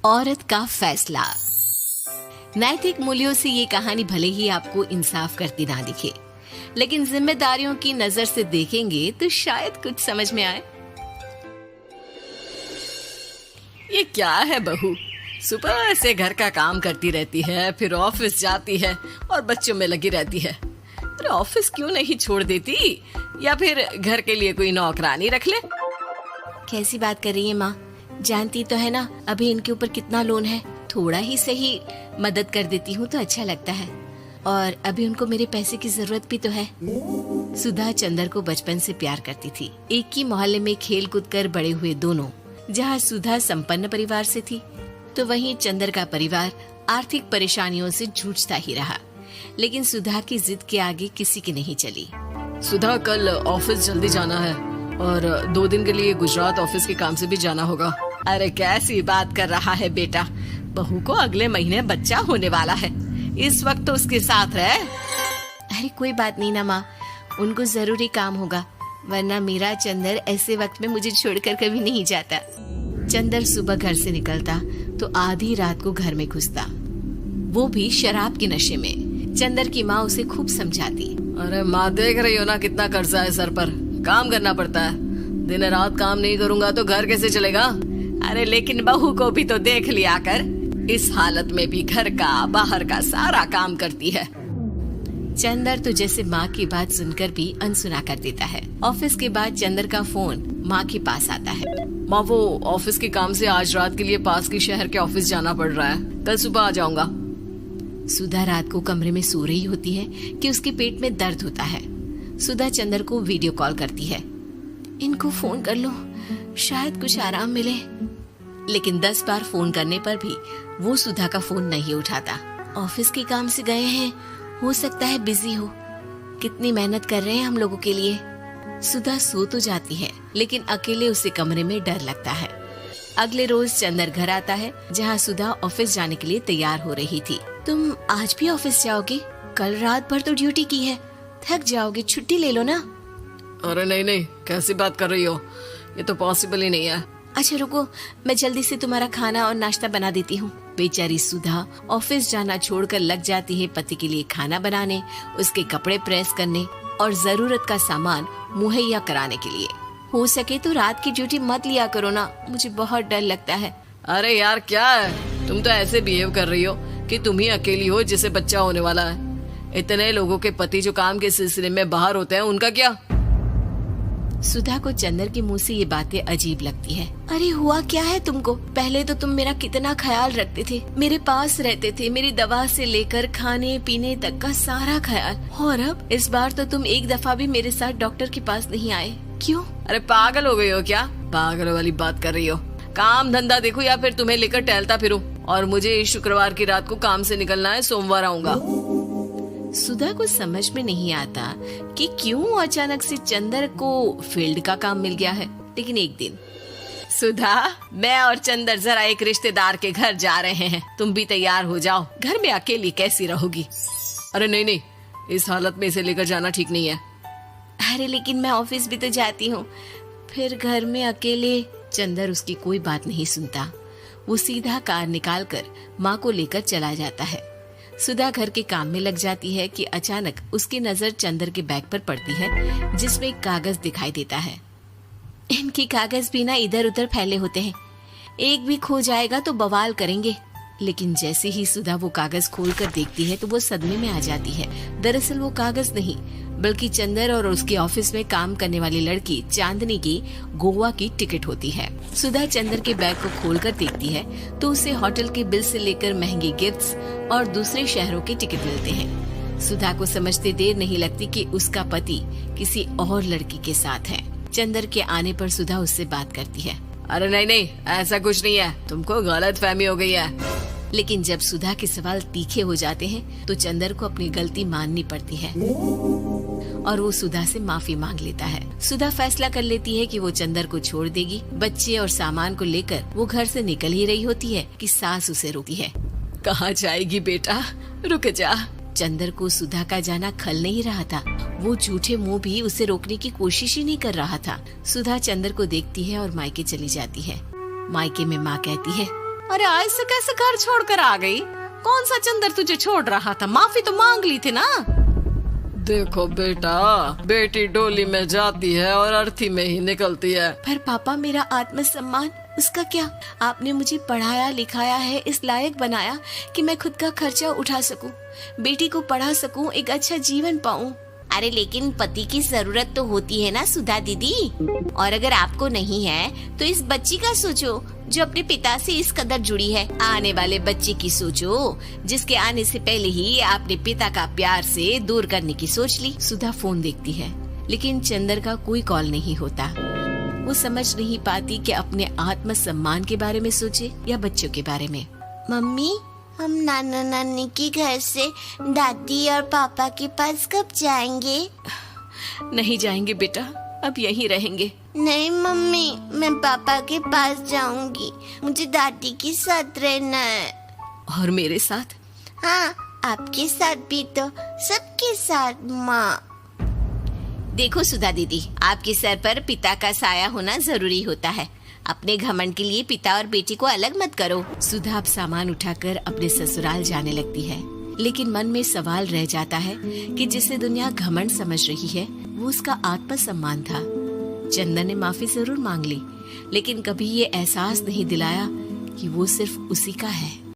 औरत का फैसला। नैतिक मूल्यों से ये कहानी भले ही आपको इंसाफ करती ना दिखे, लेकिन जिम्मेदारियों की नजर से देखेंगे तो शायद कुछ समझ में आए। ये क्या है बहू, सुबह से घर का काम करती रहती है, फिर ऑफिस जाती है और बच्चों में लगी रहती है। अरे ऑफिस क्यों नहीं छोड़ देती, या फिर घर के लिए कोई नौकरानी रख ले। कैसी बात कर रही है माँ? जानती तो है ना अभी इनके ऊपर कितना लोन है। थोड़ा ही सही मदद कर देती हूँ तो अच्छा लगता है, और अभी उनको मेरे पैसे की जरूरत भी तो है। सुधा चंदर को बचपन से प्यार करती थी। एक ही मोहल्ले में खेल कूद कर बड़े हुए दोनों। जहाँ सुधा संपन्न परिवार से थी तो वहीं चंदर का परिवार आर्थिक परेशानियों से जूझता ही रहा। लेकिन सुधा की जिद के आगे किसी की नहीं चली। सुधा, कल ऑफिस जल्दी जाना है और 2 दिन के लिए गुजरात ऑफिस के काम से भी जाना होगा। अरे कैसी बात कर रहा है बेटा, बहू को अगले महीने बच्चा होने वाला है, इस वक्त तो उसके साथ रहे। अरे कोई बात नहीं ना माँ, उनको जरूरी काम होगा, वरना मेरा चंदर ऐसे वक्त में मुझे छोड़कर कभी नहीं जाता। चंदर सुबह घर से निकलता तो आधी रात को घर में घुसता, वो भी शराब के नशे में। चंदर की माँ उसे खूब समझाती। अरे माँ, देख रही हो ना कितना कर्जा है सर पर, काम करना पड़ता है। दिन रात काम नहीं करूँगा तो घर कैसे चलेगा। अरे लेकिन बहू को भी तो देख लिया कर, इस हालत में भी घर का बाहर का सारा काम करती है। चंदर तो जैसे माँ की बात सुनकर भी अनसुना कर देता है। ऑफिस के बाद चंदर का फोन माँ के पास आता है। माँ, वो ऑफिस के काम से आज रात के लिए पास के शहर के ऑफिस जाना पड़ रहा है, कल सुबह आ जाऊंगा। सुधा रात को कमरे में सो रही होती है कि उसके पेट में दर्द होता है। सुधा चंदर को वीडियो कॉल करती है। इनको फोन कर लो, शायद कुछ आराम मिले। लेकिन 10 बार फोन करने पर भी वो सुधा का फोन नहीं उठाता। ऑफिस के काम से गए हैं, हो सकता है बिजी हो। कितनी मेहनत कर रहे हैं हम लोगों के लिए। सुधा सो तो जाती है, लेकिन अकेले उसे कमरे में डर लगता है। अगले रोज चंदर घर आता है, जहाँ सुधा ऑफिस जाने के लिए तैयार हो रही थी। तुम आज भी ऑफिस जाओगे? कल रात भर तो ड्यूटी की है, थक जाओगे, छुट्टी ले लो ना। अरे नहीं, कैसी बात कर रही हो, ये तो पॉसिबल ही नहीं है। अच्छा रुको, मैं जल्दी से तुम्हारा खाना और नाश्ता बना देती हूँ। बेचारी सुधा ऑफिस जाना छोड़कर लग जाती है पति के लिए खाना बनाने, उसके कपड़े प्रेस करने और जरूरत का सामान मुहैया कराने के लिए। हो सके तो रात की ड्यूटी मत लिया करो ना, मुझे बहुत डर लगता है। अरे यार क्या है, तुम तो ऐसे बिहेव कर रही हो कि तुम ही अकेली हो जिसे बच्चा होने वाला है। इतने लोगों के पति जो काम के सिलसिले में बाहर होते हैं, उनका क्या? सुधा को चंदर के मुंह से ये बातें अजीब लगती है। अरे हुआ क्या है तुमको? पहले तो तुम मेरा कितना ख्याल रखते थे, मेरे पास रहते थे, मेरी दवा से लेकर खाने पीने तक का सारा ख्याल। और अब इस बार तो तुम एक दफा भी मेरे साथ डॉक्टर के पास नहीं आए, क्यों? अरे पागल हो गई हो क्या? पागल वाली बात कर रही हो। काम धंधा देखो या फिर तुम्हें लेकर टहलता फिरो। और मुझे शुक्रवार की रात को काम से निकलना है, सोमवार आऊंगा। सुधा को समझ में नहीं आता कि क्यों अचानक से चंदर को फील्ड का काम मिल गया है। लेकिन एक दिन, सुधा, मैं और चंदर जरा एक रिश्तेदार के घर जा रहे हैं, तुम भी तैयार हो जाओ, घर में अकेली कैसी रहोगी? अरे नहीं, इस हालत में इसे लेकर जाना ठीक नहीं है। अरे लेकिन मैं ऑफिस भी तो जाती हूँ, फिर घर में अकेले। चंदर उसकी कोई बात नहीं सुनता। वो सीधा कार निकाल कर माँ को लेकर चला जाता है। सुधा घर के काम में लग जाती है कि अचानक उसकी नजर चंदर के बैग पर पड़ती है, जिसमें एक कागज दिखाई देता है। इनकी कागज भी ना इधर उधर फैले होते हैं, एक भी खो जाएगा तो बवाल करेंगे। लेकिन जैसे ही सुधा वो कागज खोलकर देखती है तो वो सदमे में आ जाती है। दरअसल वो कागज नहीं, बल्कि चंदर और उसके ऑफिस में काम करने वाली लड़की चांदनी की गोवा की टिकट होती है। सुधा चंदर के बैग को खोलकर देखती है तो उसे होटल के बिल से लेकर महंगे गिफ्ट्स और दूसरे शहरों के टिकट मिलते हैं। सुधा को समझते देर नहीं लगती कि उसका पति किसी और लड़की के साथ है। चंदर के आने पर सुधा उससे बात करती है। अरे नहीं, ऐसा कुछ नहीं है, तुमको गलत फहमी हो गई है। लेकिन जब सुधा के सवाल तीखे हो जाते हैं तो चंदर को अपनी गलती माननी पड़ती है और वो सुधा से माफी मांग लेता है। सुधा फैसला कर लेती है कि वो चंदर को छोड़ देगी। बच्चे और सामान को लेकर वो घर से निकल ही रही होती है कि सास उसे रोकती है। कहाँ जाएगी बेटा, रुक जा। चंदर को सुधा का जाना खल नहीं रहा था। वो झूठे मुंह भी उसे रोकने की कोशिश ही नहीं कर रहा था। सुधा चंदर को देखती है और मायके चली जाती है। मायके में माँ कहती है, अरे आज से कैसे घर छोड़कर आ गई? कौन सा चंदर तुझे छोड़ रहा था? माफी तो मांग ली थी ना। देखो बेटा, बेटी डोली में जाती है और अर्थी में ही निकलती है। पर पापा, मेरा आत्मसम्मान, उसका क्या? आपने मुझे पढ़ाया लिखाया है, इस लायक बनाया कि मैं खुद का खर्चा उठा सकूं, बेटी को पढ़ा सकूं, एक अच्छा जीवन पाऊं। अरे लेकिन पति की जरूरत तो होती है ना सुधा दीदी, और अगर आपको नहीं है तो इस बच्ची का सोचो जो अपने पिता से इस कदर जुड़ी है। आने वाले बच्चे की सोचो जिसके आने से पहले ही आपने पिता का प्यार से दूर करने की सोच ली। सुधा फोन देखती है लेकिन चंदर का कोई कॉल नहीं होता। वो समझ नहीं पाती कि अपने आत्म सम्मान के बारे में सोचे या बच्चों के बारे में। मम्मी, हम नाना नानी के घर से दादी और पापा के पास कब जाएंगे? नहीं जाएंगे बेटा, अब यहीं रहेंगे। नहीं मम्मी, मैं पापा के पास जाऊंगी, मुझे दादी के साथ रहना है। और मेरे साथ? हाँ, आपके साथ भी तो, सबके साथ माँ। देखो सुधा दीदी, आपके सर पर पिता का साया होना जरूरी होता है। अपने घमंड के लिए पिता और बेटी को अलग मत करो। सुधा अब सामान उठाकर अपने ससुराल जाने लगती है, लेकिन मन में सवाल रह जाता है कि जिसे दुनिया घमंड समझ रही है वो उसका आत्मसम्मान था। चंदन ने माफी जरूर मांग ली, लेकिन कभी ये एहसास नहीं दिलाया कि वो सिर्फ उसी का है।